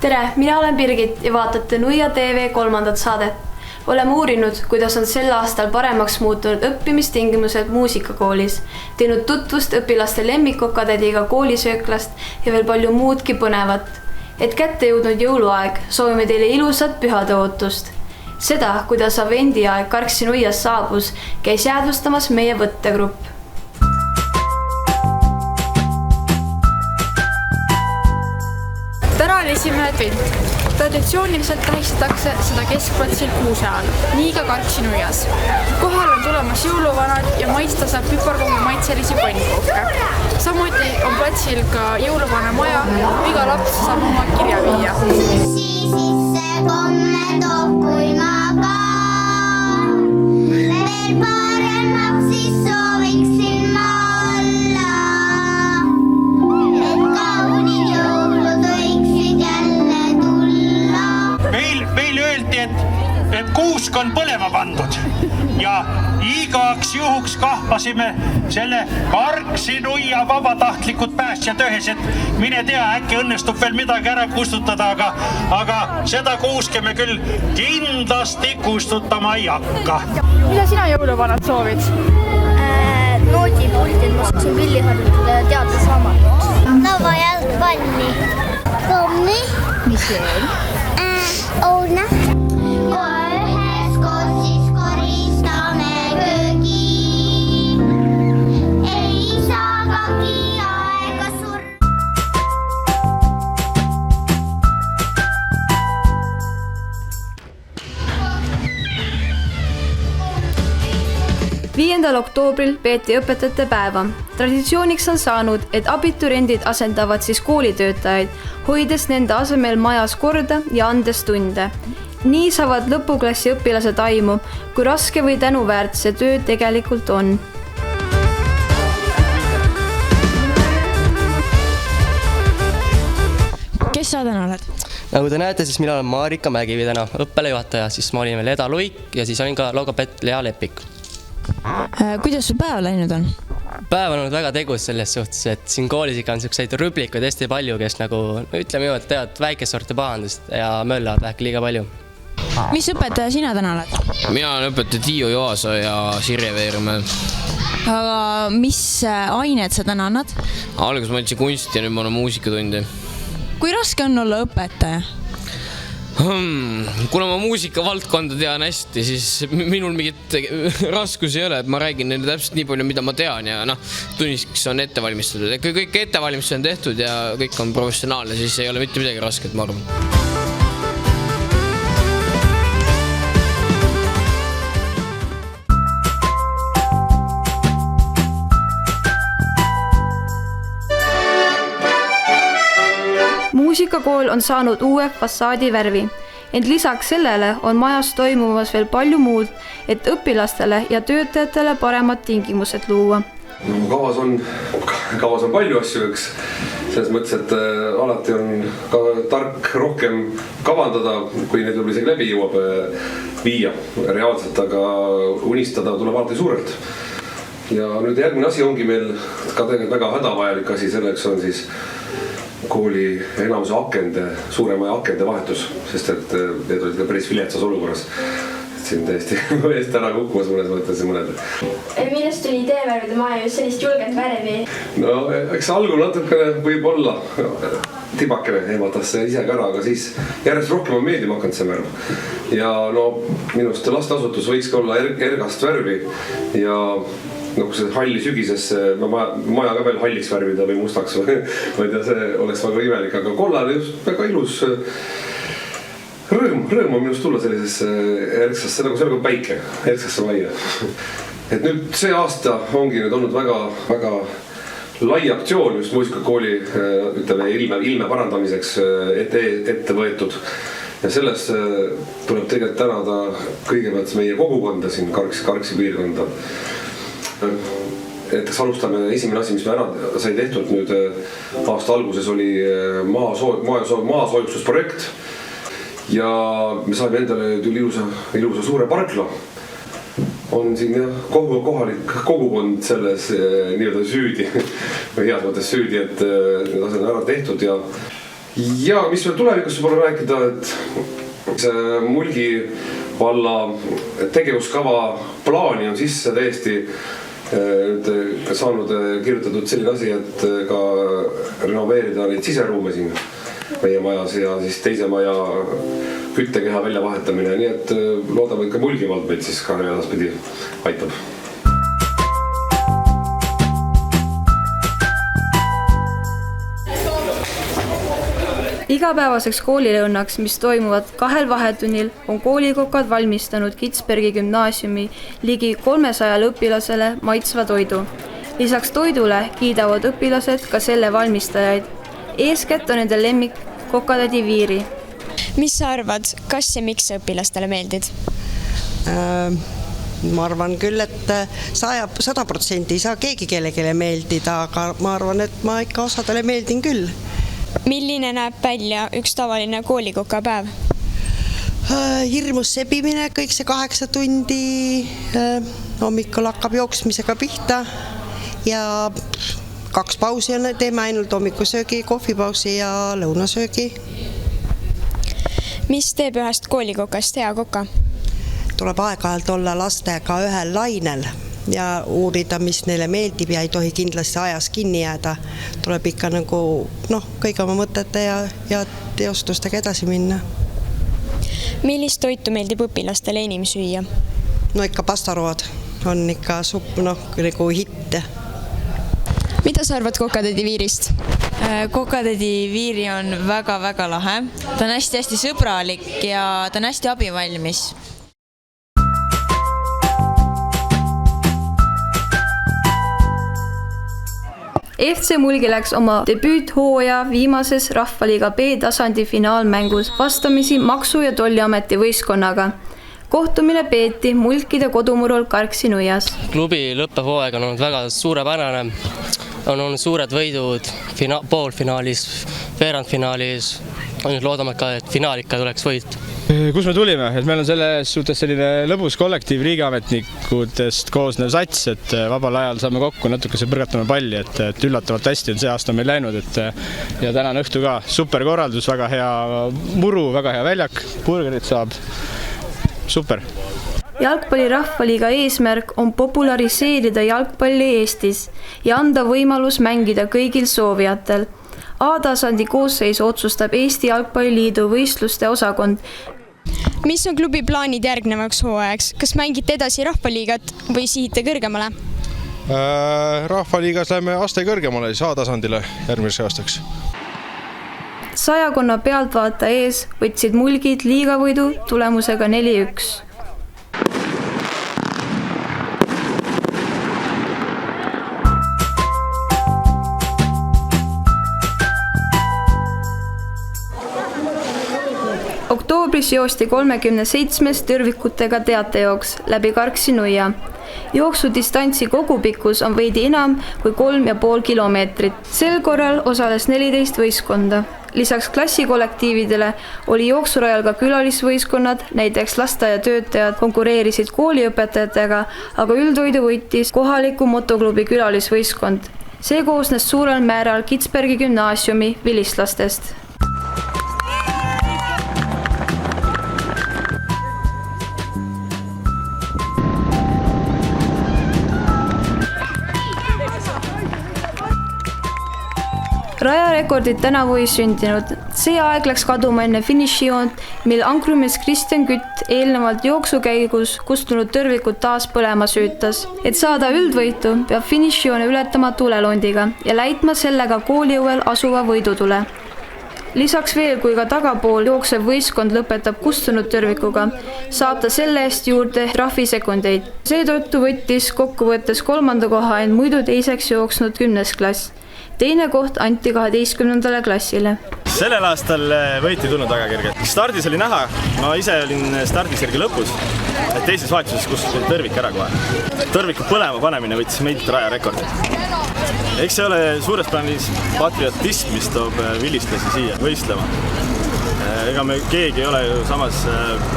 Tere, mina olen Birgit ja vaatate Nuia TV 3. saadet. Oleme uurinud, kuidas on sel aastal paremaks muutunud õppimistingimused muusikakoolis, teinud tutvust õpilaste lemmikokadediga koolisööklast ja veel palju muudki põnevat. Et kätte jõudnud jõuluaeg, soovime teile ilusat pühade ootust. Seda, kuidas advendiaeg Karksi Nuias saabus, käis jäädvustamas meie võttegrupp. Täna on esimene advent. Traditsiooniliselt tähistatakse seda keskplatsil kuuse all, nii ka Karksi Nuias. Kohal on tulemas jõuluvanad ja maista saab piparkongu maitselisi pannkooke. Samuti on platsil ka jõuluvana maja, iga laps saab oma kirja viia. Sisse komme toob, kui ma kaan. Veel paremaks siis sooviksin ma olla. Et kaunid jõulud võiksid jälle tulla. Meil öeldi, et kuusk on põlema pandud ja igaks juhuks kahvasime selle Karksi Nuia vabatahtlikud päästjad ühes, et mine tea, äkki õnnestub veel midagi ära kustutada, aga seda kuuske me küll kindlasti kustutama ei hakka. Mida sina jõuluvanad soovid? Noodipulti, ma saaksin Villiharjule teadusraamatut. Lavajalgpalli. Kommi. Mis veel? Õuna. Üheskoos siis koristame köögi. Ei saagagi aega surra. 5. oktoobril peeti õpetajate päeva. Traditsiooniks on saanud, et abituriendid asendavad siis koolitöötajaid, hoides nende asemel majas korda ja andes tunde. Nii saavad lõpuklassi õpilased aimu, kui raske või tänuväärt see töö tegelikult on. Kes sa täna oled? Nagu te näete, siis mina olen Marika Mägivi täna õppelejuhataja, siis ma olin veel Eda Luik ja siis olin ka logoped Lea Lepik. Kuidas sul päev läinud on? Päev on olnud väga tegus selles suhtes, et siin koolis ikka on selliseid rublikuid hästi palju, kes nagu, ütleme ju, et teevad väikest sorti pahandust ja möllavad vähk liiga palju. Mis õpetaja sina täna oled? Mina olen õpetaja Tiiu Joaso ja Sirje Veerumäe. Aga mis ained sa täna annad? Alguses ma ütlesin kunsti ja nüüd ma olen muusikatundi. Kui raske on olla õpetaja? Kuna ma muusikavaldkonda tean hästi, siis minul mingit raskusi ei ole, et ma räägin neile täpselt nii palju, mida ma tean ja tunniks on ette valmistatud. Kui kõik ettevalmistus on tehtud ja kõik on professionaalne, siis ei ole mitte midagi rasket, ma arvan. Muusikakool on saanud uue fassaadi värvi, ent lisaks sellele on majas toimumas veel palju muud, et õpilastele ja töötajatele paremad tingimused luua. Kavas on palju asju, eks. Selles mõttes, et alati on ka tark rohkem kavandada, kui need võib isegi läbi jõuab viia reaalselt, aga unistada tuleb alati suurelt. Ja nüüd järgmine asi ongi meil ka tegelikult väga hädavajalik asi, selleks on siis kooli enamuse suurema akende vahetus, sest et need olid ka päris viletsas olukorras. Siin täiesti eest ära kukkumas mõnes mõttes mõned. Millest tuli idee värvida maja just sellist julget värvi? No, eks algul natukene võib olla tibakene ehmatas see ise ka ära, aga siis järjest rohkem on meeldima hakanud see värv. Ja minust lasteasutus võiks ka olla ergast värvi ja kui see halli sügisesse, maja ka veel halliks värvida või mustaks, ma ei tea, see oleks väga imelik, aga kollane just väga ilus rõõm on minust tulla sellisesse ergsasse, nagu see on päike, ergsasse majja. Et nüüd see aasta ongi nüüd olnud väga lai aktsioon just muusikakooli ilme parandamiseks ette võetud. Ja selles tuleb tegelikult tänada kõigepealt meie kogukonda siin Karksi piirkonda. Et alustame esimene asi, mis me ära sai tehtud nüüd aasta alguses oli maasoojustusprojekt ja me saime endale ilusa suure parkla. On siin kohalik kogukond selles nii-öelda süüdi või heas mõttes süüdi, et need asjad on ära tehtud Ja mis veel tulevikus võib rääkida, et see Mulgi valla tegevuskava plaani on sisse täiesti saanud kirjutatud selline asi, et ka renoveerida neid siseruume siin meie majas ja siis teise maja küttekeha välja vahetamine, nii et loodame, et ka Mulgi vald meid siis ka edaspidi aitab. Igapäevaseks koolilõunaks, mis toimuvad 2 vahetunnil, on koolikokad valmistanud Kitzbergi gümnaasiumi ligi 300 õpilasele maitsva toidu. Lisaks toidule kiidavad õpilased ka selle valmistajaid. Eeskätt on nende lemmik kokatädi Viiri. Mis sa arvad, kas ja miks sa õpilastele meeldid? Ma arvan küll, et 100% ei saa keegi kellelegi meeldida, aga ma arvan, et ma ikka osadele meeldin küll. Milline näeb välja üks tavaline koolikoka päev? Hirmus sebimine, kõik see 8 tundi, hommikul hakkab jooksmisega pihta ja 2 pausi teeme ainult hommikusöögi, kohvipausi ja lõunasöögi. Mis teeb ühest koolikokast hea koka? Tuleb aeg-ajalt olla lastega ühel lainel ja uurida, mis neile meeldib ja ei tohi kindlasti ajas kinni jääda. Tuleb ikka nagu kõigi oma mõtete ja teostustega edasi minna. Millist toitu meeldib õpilastele enim süüa? No ikka pastarood on ikka nagu hitt. Mida sa arvad kokatädi Viirist? Kokatädi Viiri on väga-väga lahe. Ta on hästi-hästi sõbralik ja ta on hästi abivalmis. FC Mulgi läks oma debüüthooaja viimases Rahvaliiga B-tasandi finaalmängus vastamisi Maksu- ja Tolliameti võistkonnaga. Kohtumine peeti Mulkide kodumurul Karksi-Nuias. Klubi lõppehooaeg on olnud väga suurepärane. On olnud suured võidud poolfinaalis, veerandfinaalis. Nüüd loodame ka, et finaal ikka tuleks võit. Kus me tulime? Et meil on selles suhtes selline lõbus kollektiiv riigiametnikudest koosnev sats, et vabal ajal saame kokku natukese põrgatame palli, et üllatavalt hästi on see aasta meil läinud. Ja tänane õhtu ka super korraldus, väga hea muru, väga hea väljak, burgerit saab. Super. Jalgpalli Rahvaliiga eesmärk on populariseerida jalgpalli Eestis ja anda võimalus mängida kõigil soovijatel. A-tasandi koosseis otsustab Eesti Jalgpalliliidu võistluste osakond. Mis on klubi plaanid järgnevaks hooajaks? Kas mängite edasi Rahvaliigat või sihite kõrgemale? Rahvaliigas läheme aste kõrgemale, siis A-tasandile järgmiseks aastaks. 100 pealtvaata ees võtsid Mulgid liigavõidu tulemusega 4-1. Oktoobris joosti 37 tõrvikutega teatejooks läbi Karksi-Nuia. Jooksudistantsi kogupikkus on veidi enam kui 3,5 kilomeetrit. Sel korral osales 14 võistkonda. Lisaks klassikollektiividele oli jooksurajal ka külalisvõistkonnad, näiteks lasteaiatöötajad konkureerisid kooliõpetajatega, aga üldvõidu võitis kohaliku motoklubi külalisvõistkond. See koosnes suurel määral Kitzbergi gümnaasiumi vilistlastest. Rajarekordid tänavu ei sündinud. See aeg läks kaduma enne finišijoont, mil ankrumees Kristjan Kütt eelnevalt jooksu käigus kustunud tõrvikud taas põlema süütas. Et saada üldvõitu, peab finišijoone ületama tulelondiga ja läitma sellega kooliõuel asuva võidutule. Lisaks veel, kui ka tagapool jooksev võistkond lõpetab kustunud tõrvikuga, saab ta selle eest juurde trahvisekundeid. Seetõttu võttis kokkuvõttes 3. koha end muidu teiseks jooksnud 10. klass. Teine koht anti 12. klassile. Sellel aastal võiti tulnud väga kergelt. Stardis oli näha, ma ise olin stardisjärgi lõpus, et teises vahetuses kustus tõrvik ära kohe. Tõrviku põlema panemine võttis meilt rajarekordi. Eks see ole suures plaanis patriotism, mis toob vilistlasi siia võistlema. Ega me keegi ei ole ju samas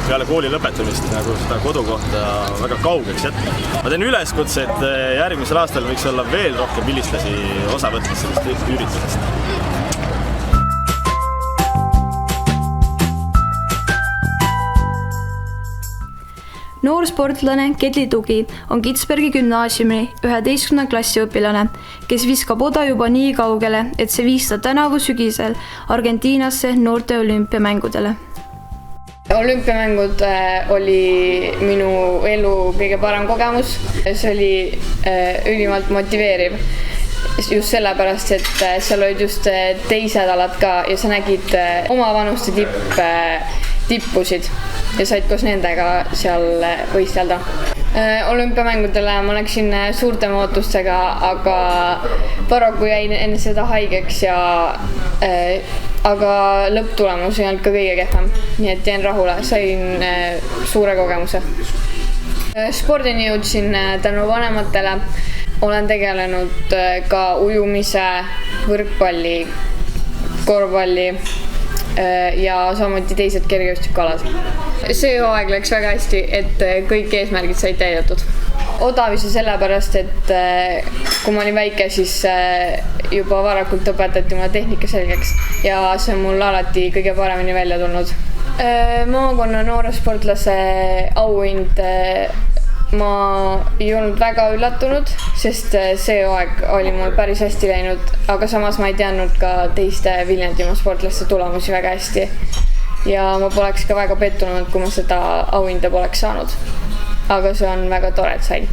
peale kooli lõpetamist nagu seda kodukohta väga kaugeks jätnud. Ma teen üleskutse, et järgmisel aastal võiks olla veel rohkem vilistlasi osa võtmas sellest üritusest. noor sportlane Kedli Tugi on Kitzbergi gümnaasiumi 11. klassi õpilane, kes viskab oda juba nii kaugele, et see viis ta tänavu sügisel Argentiinasse noorte olümpiamängudele. Olümpiamängud oli minu elu kõige parem kogemus. See oli ülimalt motiveeriv. Just sellepärast, et seal olid just teised alad ka ja sa nägid oma vanuste tippusid ja said koos nendega seal võistelda. Olümpiamängudele ma läksin suurte ootustega, aga paraku jäin enne seda haigeks aga lõpptulemus ei olnud ka kõige kehvem, nii et jäin rahule, sain suure kogemuse. Spordini jõudsin tänu vanematele. Olen tegelenud ka ujumise, võrkpalli, korvpalli ja samuti teised kergejõustikualad. See hooaeg läks väga hästi, et kõik eesmärgid said täidetud. Odavise sellepärast, et kui ma olin väike, siis juba varakult õpetati mulle tehnika selgeks ja see on mul alati kõige paremini välja tulnud. Maakonna noore sportlase auhind ma ei olnud väga üllatunud, sest see hooaeg oli mul päris hästi läinud, aga samas ma ei teadnud ka teiste Viljandimaa sportlaste tulemusi väga hästi. Ja ma poleks ka väga pettunud, kui ma seda auhinda poleks saanud. Aga see on väga tore, et sain.